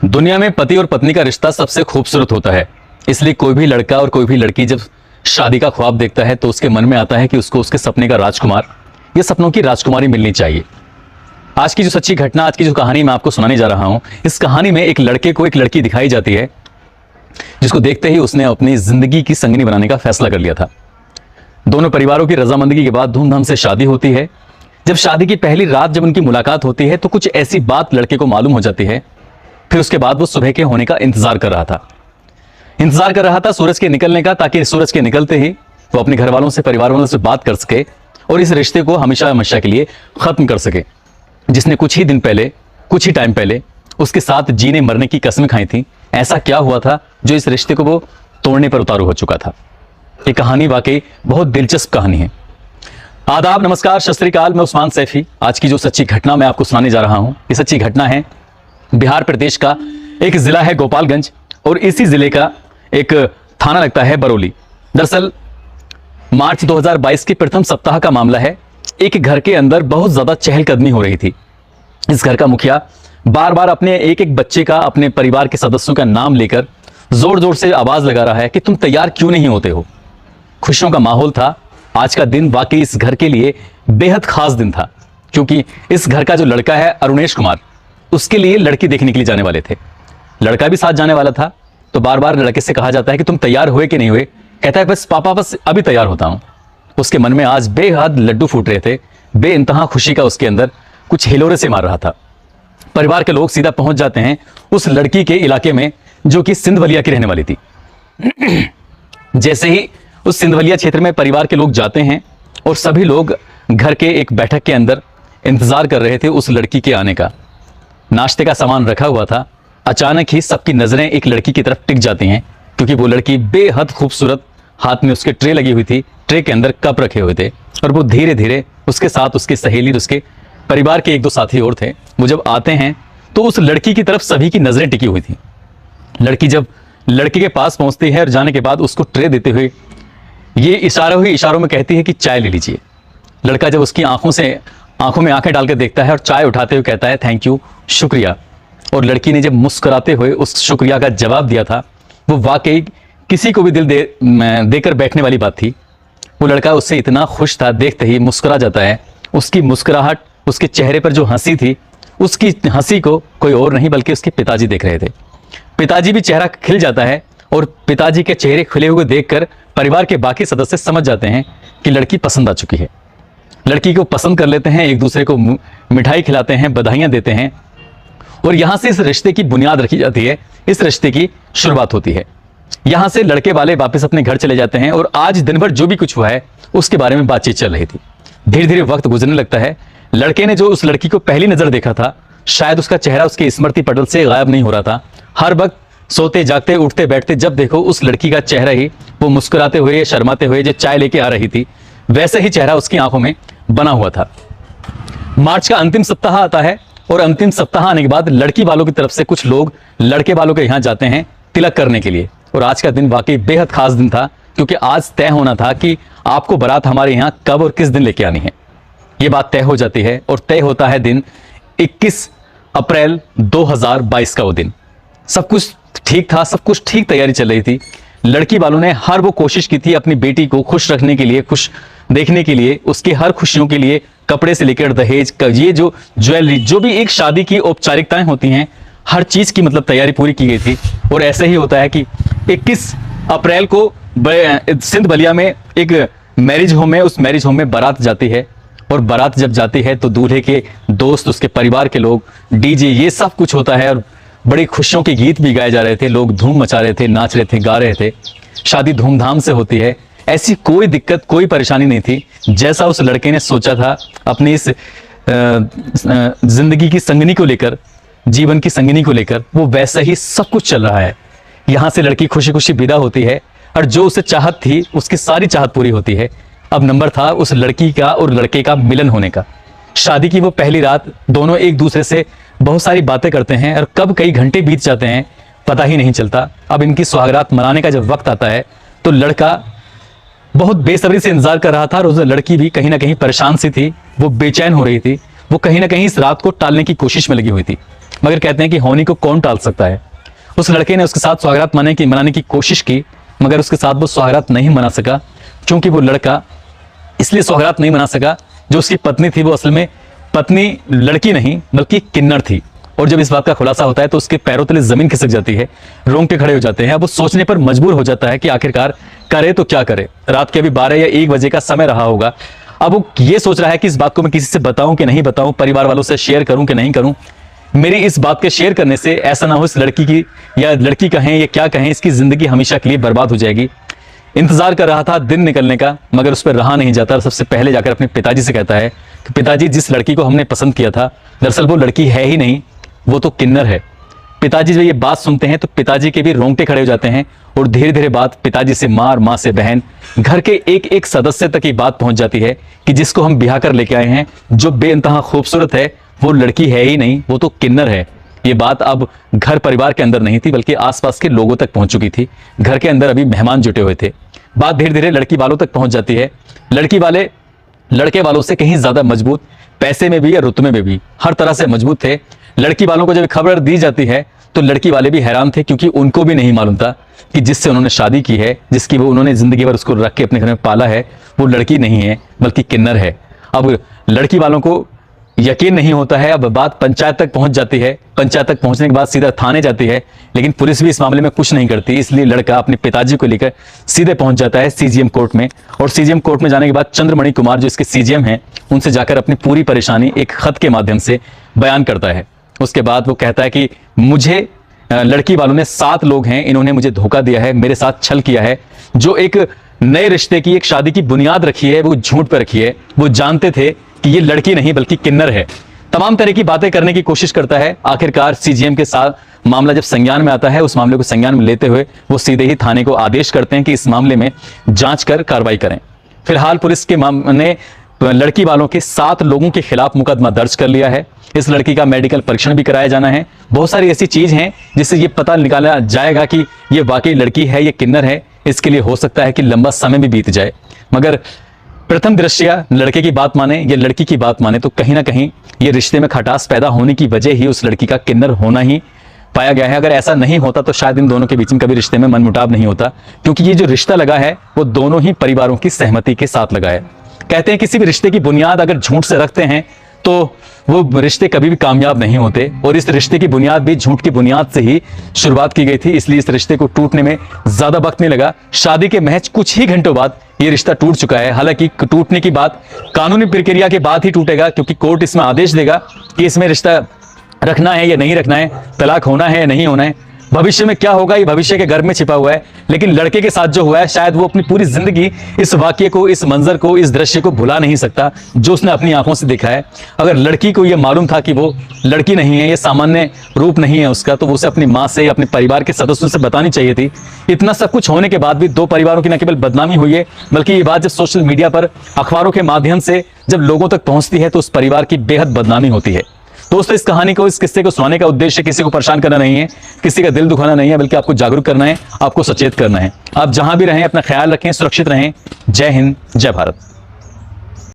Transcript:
दुनिया में पति और पत्नी का रिश्ता सबसे खूबसूरत होता है। इसलिए कोई भी लड़का और कोई भी लड़की जब शादी का ख्वाब देखता है तो उसके मन में आता है कि उसको उसके सपने का राजकुमार या सपनों की राजकुमारी मिलनी चाहिए। आज की जो सच्ची घटना, आज की जो कहानी मैं आपको सुनाने जा रहा हूं, इस कहानी में एक लड़के को एक लड़की दिखाई जाती है जिसको देखते ही उसने अपनी जिंदगी की संगनी बनाने का फैसला कर लिया था। दोनों परिवारों की रजामंदी के बाद धूमधाम से शादी होती है। जब शादी की पहली रात जब उनकी मुलाकात होती है तो कुछ ऐसी बात लड़के को मालूम हो जाती है। फिर उसके बाद वो सुबह के होने का इंतजार कर रहा था सूरज के निकलने का, ताकि सूरज के निकलते ही वो अपने घर वालों से, परिवार वालों से बात कर सके और इस रिश्ते को हमेशा हमेशा के लिए खत्म कर सके, जिसने कुछ ही टाइम पहले उसके साथ जीने मरने की कसमें खाई थी। ऐसा क्या हुआ था जो इस रिश्ते को वो तोड़ने पर उतारू हो चुका था। ये कहानी वाकई बहुत दिलचस्प कहानी है। आदाब, नमस्कार, सत श्री अकाल। मैं उस्मान सैफी। आज की जो सच्ची घटना मैं आपको सुनाने जा रहा हूं, ये सच्ची घटना है बिहार प्रदेश का एक जिला है गोपालगंज, और इसी जिले का एक थाना लगता है बरौली। दरअसल मार्च 2022 के प्रथम सप्ताह का मामला है। एक घर के अंदर बहुत ज्यादा चहलकदमी हो रही थी। इस घर का मुखिया बार बार अपने एक बच्चे का, अपने परिवार के सदस्यों का नाम लेकर जोर जोर से आवाज लगा रहा है कि तुम तैयार क्यों नहीं होते हो। खुशियों का माहौल था। आज का दिन वाकई इस घर के लिए बेहद खास दिन था, क्योंकि इस घर का जो लड़का है अरुणेश कुमार, उसके लिए लड़की देखने के लिए जाने वाले थे। लड़का भी साथ जाने वाला था। तो बार बार लड़के से कहा जाता है कि तुम तैयार हुए कि नहीं हुए। कहता है बस पापा, बस अभी तैयार होता हूं। उसके मन में आज बेहद लड्डू फूट रहे थे। बेइंतहा खुशी का उसके अंदर कुछ हिलोरे से मार रहा था। परिवार के लोग सीधा पहुंच जाते हैं उस लड़की के इलाके में, जो कि सिंधवलिया की रहने वाली थी। जैसे ही उस सिंधवलिया क्षेत्र में परिवार के लोग जाते हैं और सभी लोग घर के एक बैठक के अंदर इंतजार कर रहे थे उस लड़की के आने का। नाश्ते का सामान रखा हुआ था। अचानक ही सबकी नजरें एक लड़की की तरफ टिक जाती हैं, क्योंकि वो लड़की बेहद खूबसूरत, हाथ में उसके ट्रे लगी हुई थी, ट्रे के अंदर कप रखे हुए थे, और वो धीरे धीरे उसके साथ उसकी सहेली, उसके परिवार के एक दो साथी और थे, वो जब आते हैं तो उस लड़की की तरफ सभी की नजरें टिकी हुई थी। लड़की जब लड़के के पास पहुंचती है और जाने के बाद उसको ट्रे देते हुए ये इशारों में कहती है कि चाय ले लीजिए। लड़का जब उसकी आंखों में आंखें डालकर देखता है और चाय उठाते हुए कहता है थैंक यू, शुक्रिया। और लड़की ने जब मुस्कुराते हुए उस शुक्रिया का जवाब दिया था, वो वाकई किसी को भी दिल देकर बैठने वाली बात थी। वो लड़का उससे इतना खुश था, देखते ही मुस्कुरा जाता है। उसकी मुस्कुराहट, उसके चेहरे पर जो हंसी थी, उसकी हंसी को कोई और नहीं बल्कि उसके पिताजी देख रहे थे। पिताजी भी चेहरा खिल जाता है, और पिताजी के चेहरे खिले हुए देखकर परिवार के बाकी सदस्य समझ जाते हैं कि लड़की पसंद आ चुकी है। लड़की को पसंद कर लेते हैं, एक दूसरे को मिठाई खिलाते हैं, बधाइयां देते हैं, और यहां से इस रिश्ते की बुनियाद रखी जाती है। इस रिश्ते की शुरुआत होती है। यहां से लड़के वाले वापस अपने घर चले जाते हैं, और आज दिन भर जो भी कुछ हुआ है उसके बारे में बातचीत चल रही थी। धीरे धीरे वक्त गुजरने लगता है। लड़के ने जो उस लड़की को पहली नजर देखा था, शायद उसका चेहरा उसके स्मृति पटल से गायब नहीं हो रहा था। हर वक्त सोते जागते, उठते बैठते जब देखो उस लड़की का चेहरा ही, वो मुस्कुराते हुए, शर्माते हुए जो चाय लेके आ रही थी, वैसे ही चेहरा उसकी आंखों में बना हुआ था। मार्च का अंतिम सप्ताह आता है, और अंतिम सप्ताह आने के बाद लड़की वालों की तरफ से कुछ लोग लड़के वालों के यहाँ जाते हैं तिलक करने के लिए। और आज का दिन वाकई बेहद खास दिन था, क्योंकि आज तय होना था कि आपको बारात हमारे यहाँ कब और किस दिन लेके आनी है। ये बात तय हो जाती है, और तय होता है दिन 21 अप्रैल 2022 का वो दिन। सब कुछ ठीक था, सब कुछ ठीक तैयारी चल रही थी। लड़की वालों ने हर वो कोशिश की थी अपनी बेटी को खुश रखने के लिए, खुश देखने के लिए, उसकी हर खुशियों के लिए, कपड़े से लेकर दहेज, ये जो ज्वेलरी, जो भी एक शादी की औपचारिकताएं होती हैं, हर चीज की मतलब तैयारी पूरी की गई थी। और ऐसे ही होता है कि 21 अप्रैल को सिंधवलिया में एक मैरिज होम है, उस मैरिज होम में बारात जाती है। और बारात जब जाती है तो दूल्हे के दोस्त, उसके परिवार के लोग, डीजे, ये सब कुछ होता है, और बड़ी खुशियों के गीत भी गाए जा रहे थे। लोग धूम मचा रहे थे, नाच रहे थे, गा रहे थे। शादी धूमधाम से होती है। ऐसी कोई दिक्कत, कोई परेशानी नहीं थी। जैसा उस लड़के ने सोचा था अपनी इस जिंदगी की संगनी को लेकर, जीवन की संगनी को लेकर, वो वैसा ही सब कुछ चल रहा है। यहां से लड़की खुशी खुशी विदा होती है, और जो उसे चाहत थी उसकी सारी चाहत पूरी होती है। अब नंबर था उस लड़की का और लड़के का मिलन होने का। शादी की वो पहली रात, दोनों एक दूसरे से बहुत सारी बातें करते हैं, और कब कई घंटे बीत जाते हैं पता ही नहीं चलता। अब इनकी सुहागरात मनाने का जब वक्त आता है तो लड़का बहुत बेसब्री से इंतजार कर रहा था, और उस लड़की भी कहीं ना कहीं परेशान सी थी, वो बेचैन हो रही थी, वो कहीं ना कहीं इस रात को टालने की कोशिश में लगी हुई थी। मगर कहते हैं कि होनी को कौन टाल सकता है। उस लड़के ने उसके साथ सुहागरात मनाने की कोशिश की, मगर उसके साथ वो सुहागरात नहीं मना सका, क्योंकि वो लड़का इसलिए सुहागरात नहीं मना सका, जो उसकी पत्नी थी वो असल में पत्नी लड़की नहीं बल्कि किन्नर थी। और जब इस बात का खुलासा होता है तो उसके पैरों तले जमीन खिसक जाती है, रोंगटे खड़े हो जाते हैं। अब वो सोचने पर मजबूर हो जाता है कि आखिरकार करे तो क्या करे। रात के अभी 12 या 1 बजे का समय रहा होगा। अब वो ये सोच रहा है कि इस बात को मैं किसी से बताऊं कि नहीं बताऊं, परिवार वालों से शेयर करूं कि नहीं करूं। मेरी इस बात के शेयर करने से ऐसा ना हो इस लड़की की, या लड़की कहें या क्या कहें, इसकी जिंदगी हमेशा के लिए बर्बाद हो जाएगी। इंतजार कर रहा था दिन निकलने का, मगर उस पर रहा नहीं जाता। सबसे पहले जाकर अपने पिताजी से कहता है कि पिताजी, जिस लड़की को हमने पसंद किया था दरअसल वो लड़की है ही नहीं, वो तो किन्नर है। पिताजी जब ये बात सुनते हैं तो पिताजी के भी रोंगटे खड़े हो जाते हैं, और धीरे धीरे बात पिताजी से माँ से बहन, घर के एक एक सदस्य तक ये बात पहुंच जाती है कि जिसको हम ब्याह कर लेके आए हैं, जो बेइंतहा खूबसूरत है, वो लड़की है ही नहीं, वो तो किन्नर है। ये बात अब घर परिवार के अंदर नहीं थी बल्कि आसपास के लोगों तक पहुंच चुकी थी। घर के अंदर अभी मेहमान जुटे हुए थे। बात धीरे धीरे लड़की वालों तक पहुंच जाती है। लड़की वाले लड़के वालों से कहीं ज्यादा मजबूत, पैसे में भी या रुतबे में भी हर तरह से मजबूत थे। लड़की वालों को जब खबर दी जाती है तो लड़की वाले भी हैरान थे, क्योंकि उनको भी नहीं मालूम था कि जिससे उन्होंने शादी की है, जिसकी वो उन्होंने जिंदगी भर उसको रख के अपने घर में पाला है, वो लड़की नहीं है बल्कि किन्नर है। अब लड़की वालों को यकीन नहीं होता है। अब बात पंचायत तक पहुंच जाती है। पंचायत तक पहुंचने के बाद सीधा थाने जाती है, लेकिन पुलिस भी इस मामले में कुछ नहीं करती। इसलिए लड़का अपने पिताजी को लेकर सीधे पहुंच जाता है सीजीएम कोर्ट में। और सीजीएम कोर्ट में जाने के बाद चंद्रमणि कुमार, जो इसके सीजीएम हैं, उनसे जाकर अपनी पूरी परेशानी एक खत के माध्यम से बयान करता है। उसके बाद वो कहता है कि मुझे लड़की वालों ने 7 लोग हैं, इन्होंने मुझे धोखा दिया है, मेरे साथ छल किया है। जो एक नए रिश्ते की, एक शादी की बुनियाद रखी है, वो झूठ पर रखी है। वो जानते थे कि ये लड़की नहीं बल्कि किन्नर है। तमाम तरह की बातें करने की कोशिश करता है। आखिरकार सीजीएम के साथ मामला जब संज्ञान में आता है, उस मामले को संज्ञान में लेते हुए वो सीधे ही थाने को आदेश करते हैं कि इस मामले में जांच कर कार्रवाई करें। फिलहाल पुलिस के ने लड़की वालों के 7 लोगों के खिलाफ मुकदमा दर्ज कर लिया है। इस लड़की का मेडिकल परीक्षण भी कराया जाना है। बहुत सारी ऐसी चीज हैं जिससे ये पता निकाला जाएगा कि ये वाकई लड़की है, ये किन्नर है। इसके लिए हो सकता है कि लंबा समय भी बीत जाए, मगर प्रथम दृष्टया लड़के की बात माने या लड़की की बात माने तो कहीं ना कहीं ये रिश्ते में खटास पैदा होने की वजह ही उस लड़की का किन्नर होना ही पाया गया है। अगर ऐसा नहीं होता तो शायद इन दोनों के बीच में कभी रिश्ते में मनमुटाव नहीं होता, क्योंकि ये जो रिश्ता लगा है वो दोनों ही परिवारों की सहमति के साथ लगा है। कहते हैं किसी भी रिश्ते की बुनियाद अगर झूठ से रखते हैं तो वो रिश्ते कभी भी कामयाब नहीं होते, और इस रिश्ते की बुनियाद भी झूठ की बुनियाद से ही शुरुआत की गई थी। इसलिए इस रिश्ते को टूटने में ज्यादा वक्त नहीं लगा। शादी के महज कुछ ही घंटों बाद ये रिश्ता टूट चुका है। हालांकि टूटने की बात कानूनी प्रक्रिया के बाद ही टूटेगा, क्योंकि कोर्ट इसमें आदेश देगा कि इसमें रिश्ता रखना है या नहीं रखना है, तलाक होना है या नहीं होना है। भविष्य में क्या होगा ये भविष्य के गर्भ में छिपा हुआ है, लेकिन लड़के के साथ जो हुआ है शायद वो अपनी पूरी जिंदगी इस वाक्य को, इस मंजर को, इस दृश्य को भुला नहीं सकता जो उसने अपनी आंखों से देखा है। अगर लड़की को ये मालूम था कि वो लड़की नहीं है, ये सामान्य रूप नहीं है उसका, तो उसे अपनी माँ से, अपने परिवार के सदस्यों से बतानी चाहिए थी। इतना सब कुछ होने के बाद भी 2 परिवारों की न केवल बदनामी हुई है, बल्कि ये बात जब सोशल मीडिया पर, अखबारों के माध्यम से जब लोगों तक पहुंचती है तो उस परिवार की बेहद बदनामी होती है। दोस्तों, इस कहानी को, इस किस्से को सुनाने का उद्देश्य किसी को परेशान करना नहीं है, किसी का दिल दुखाना नहीं है, बल्कि आपको जागरूक करना है, आपको सचेत करना है। आप जहां भी रहें अपना ख्याल रखें, सुरक्षित रहें। जय हिंद, जय भारत।